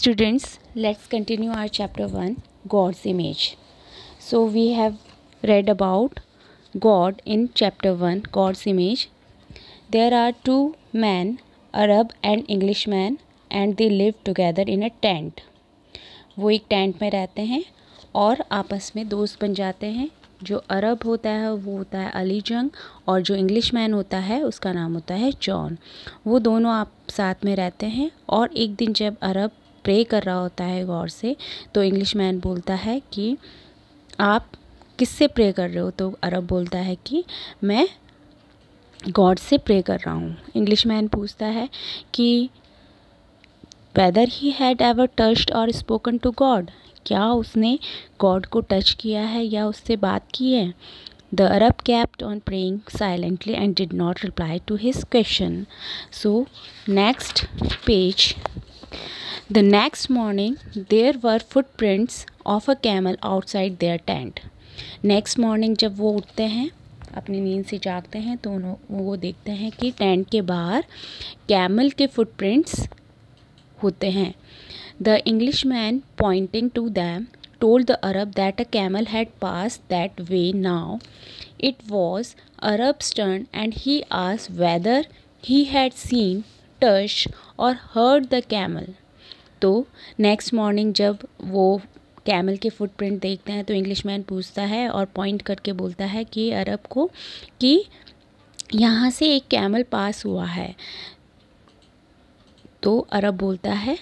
Students, let's continue our chapter 1, God's image. So we have read about God in chapter 1, God's image. There are two men, Arab and Englishman, and they live together in a tent. वो एक tent में रहते हैं और आपस में दोस्त बन जाते हैं. जो अरब होता है वो होता है अली जंग और जो इंग्लिशमैन होता है उसका नाम होता है जॉन. वो दोनों आप साथ में रहते हैं और एक दिन जब अरब प्रे कर रहा होता है गॉड से तो इंग्लिशमैन बोलता है कि आप किससे प्रे कर रहे हो. तो अरब बोलता है कि मैं गॉड से प्रे कर रहा हूँ. इंग्लिशमैन पूछता है कि whether he had ever touched or spoken to God, क्या उसने गॉड को टच किया है या उससे बात की है. The Arab kept on praying silently and did not reply to his question. So next page. The next morning there were footprints of a camel outside their tent. Next morning जब वो उठते हैं अपनी नींद से जागते हैं तो वो देखते हैं कि टेंट के बाहर कैमल के फुटप्रिंट्स होते हैं. The Englishman pointing to them told the Arab that a camel had passed that way now. It was Arab's turn and he asked whether he had seen, touched or heard the camel. तो next morning जब वो camel के footprint देखते हैं तो Englishman पूछता है और पॉइंट करके बोलता है कि अरब को कि यहाँ से एक कैमल पास हुआ है. तो अरब बोलता है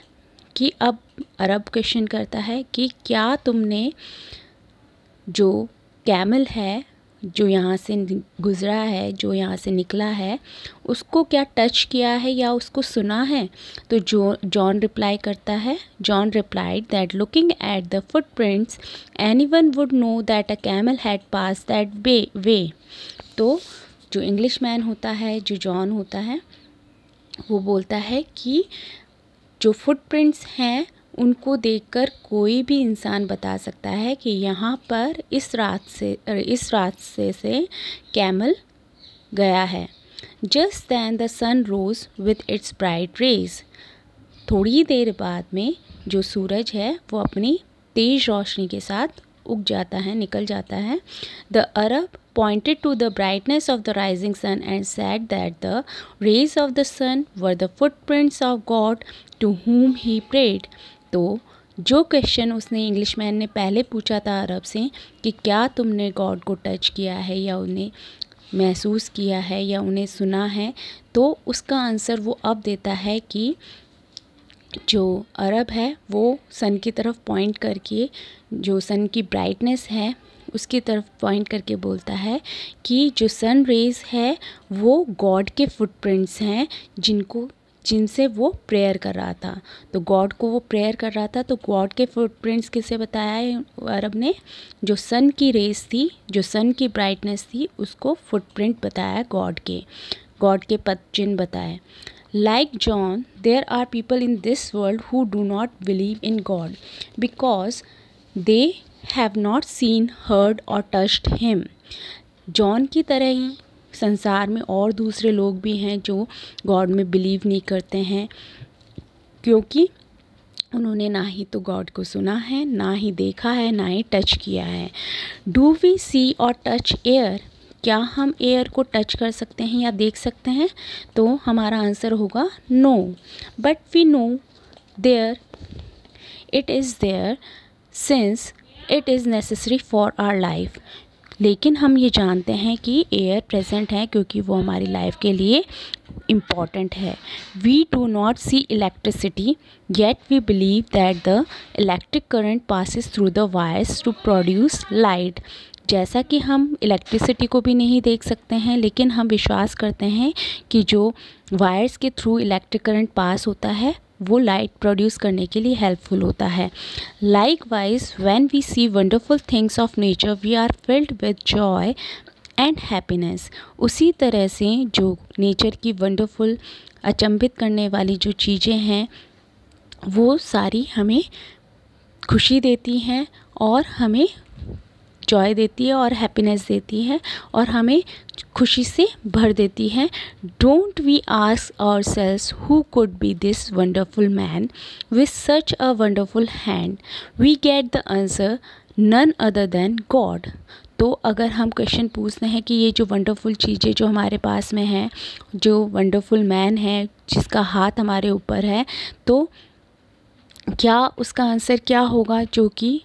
कि अब अरब क्वेश्चन करता है कि क्या तुमने जो कैमल है जो यहाँ से गुज़रा है जो यहाँ से निकला है उसको क्या टच किया है या उसको सुना है. तो जॉन रिप्लाई करता है. John replied that looking at the footprints anyone would know that a camel had pass that way. तो जो इंग्लिशमैन होता है जो जॉन होता है वो बोलता है कि जो फुटप्रिंट्स हैं उनको देखकर कोई भी इंसान बता सकता है कि यहाँ पर इस रास्ते से कैमल गया है. Just then the sun rose with its bright rays. थोड़ी देर बाद में जो सूरज है वो अपनी तेज़ रोशनी के साथ उग जाता है निकल जाता है. The Arab pointed to the brightness of the rising sun and said that the rays of the sun were the footprints of God to whom he prayed. तो जो क्वेश्चन उसने इंग्लिशमैन ने पहले पूछा था अरब से कि क्या तुमने गॉड को टच किया है या उन्हें महसूस किया है या उन्हें सुना है, तो उसका आंसर वो अब देता है कि जो अरब है वो सन की तरफ पॉइंट करके जो सन की ब्राइटनेस है उसकी तरफ पॉइंट करके बोलता है कि जो सन रेज है वो गॉड के फुटप्रिंट्स हैं जिनसे वो प्रेयर कर रहा था. तो गॉड को वो प्रेयर कर रहा था तो गॉड के फुटप्रिंट्स किसे बताया है अरब ने. जो सन की रेज थी जो सन की ब्राइटनेस थी उसको फुटप्रिंट बताया गॉड के पद चिन्ह बताए. Like John, there are people in this world who do not believe in God because they have not seen, heard or touched him. John की तरह ही संसार में और दूसरे लोग भी हैं जो गॉड में बिलीव नहीं करते हैं क्योंकि उन्होंने ना ही तो गॉड को सुना है ना ही देखा है ना ही टच किया है. डू वी सी और टच एयर. क्या हम एयर को टच कर सकते हैं या देख सकते हैं. तो हमारा आंसर होगा no. But we know there it is there since it is necessary for our life. लेकिन हम ये जानते हैं कि एयर प्रेजेंट है क्योंकि वो हमारी लाइफ के लिए इम्पॉर्टेंट है. We do not see electricity yet we believe that the electric current passes through the wires to produce light. जैसा कि हम इलेक्ट्रिसिटी को भी नहीं देख सकते हैं लेकिन हम विश्वास करते हैं कि जो वायर्स के थ्रू इलेक्ट्रिक करंट पास होता है वो लाइट प्रोड्यूस करने के लिए हेल्पफुल होता है. Likewise when we see wonderful things of nature we are filled with joy and happiness. उसी तरह से जो नेचर की वंडरफुल अचंभित करने वाली जो चीज़ें हैं वो सारी हमें खुशी देती हैं और हमें जॉय देती है और हैप्पीनेस देती है और हमें खुशी से भर देती है। Don't we ask ourselves who could be this wonderful man with such a wonderful hand, we get the answer none other than God. तो अगर हम क्वेश्चन पूछते हैं कि ये जो वंडरफुल चीज़ें जो हमारे पास में हैं, जो वंडरफुल मैन है जिसका हाथ हमारे ऊपर है, तो क्या उसका आंसर क्या होगा, जो कि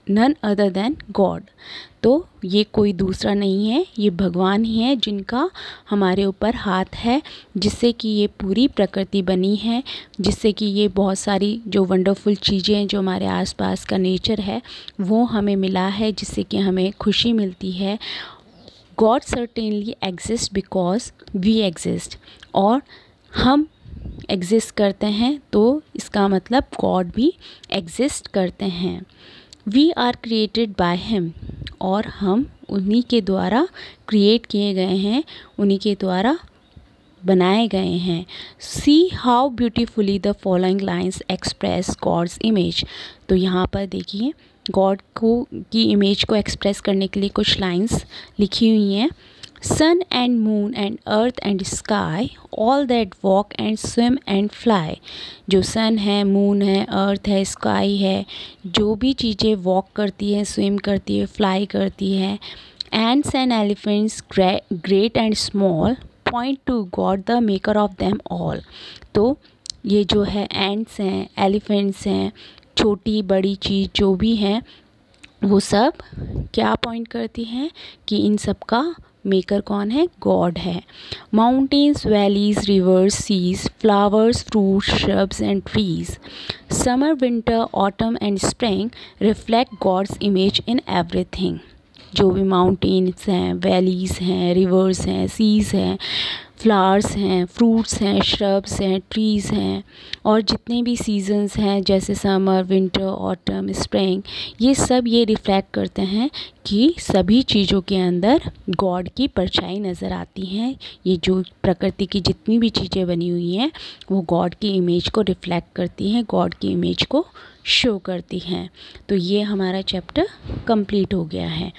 नन अदर देन गॉड। तो ये कोई दूसरा नहीं है, ये भगवान ही है जिनका हमारे ऊपर हाथ है, जिससे कि ये पूरी प्रकृति बनी है, जिससे कि ये बहुत सारी जो वंडरफुल चीज़ें हैं जो हमारे आसपास का नेचर है वो हमें मिला है, जिससे कि हमें खुशी मिलती है। God certainly exist because we exist, और हम एग्जिस्ट करते हैं तो इसका मतलब गॉड भी एग्जिस्ट करते हैं। We are created by him, और हम उन्हीं के द्वारा क्रिएट किए गए हैं, उन्हीं के द्वारा बनाए गए हैं। See how beautifully the following lines express God's image. तो यहाँ पर देखिए गॉड को की इमेज को एक्सप्रेस करने के लिए कुछ लाइन्स लिखी हुई हैं। Sun and moon and earth and sky, all that walk and swim and fly. जो सन है, मून है, अर्थ है, स्काई है, जो भी चीज़ें वॉक करती है, स्विम करती है, फ्लाई करती है, ends and elephants great and small point two God the maker of them all. तो ये जो है एंड्स हैं, एलिफेंट्स हैं, छोटी बड़ी चीज़ जो भी हैं वो सब क्या पॉइंट करती हैं कि इन सब का मेकर कौन है, गॉड है। Mountains, valleys, rivers, seas, flowers, fruits, shrubs and trees, summer, winter, autumn and spring reflect God's image in everything. जो भी माउंटेन्स हैं, वैलीज़ हैं, रिवर्स हैं, सीज़ हैं, फ्लावर्स हैं, फ्रूट्स हैं, श्रब्स हैं, ट्रीज़ हैं, और जितने भी सीजन्स हैं जैसे समर, विंटर, ऑटम, स्प्रिंग, ये सब ये रिफ्लेक्ट करते हैं कि सभी चीज़ों के अंदर गॉड की परछाई नज़र आती हैं। ये जो प्रकृति की जितनी भी चीज़ें बनी हुई हैं वो गॉड की इमेज को रिफ्लेक्ट करती हैं, गॉड की इमेज को शो करती हैं। तो ये हमारा चैप्टर कंप्लीट हो गया है।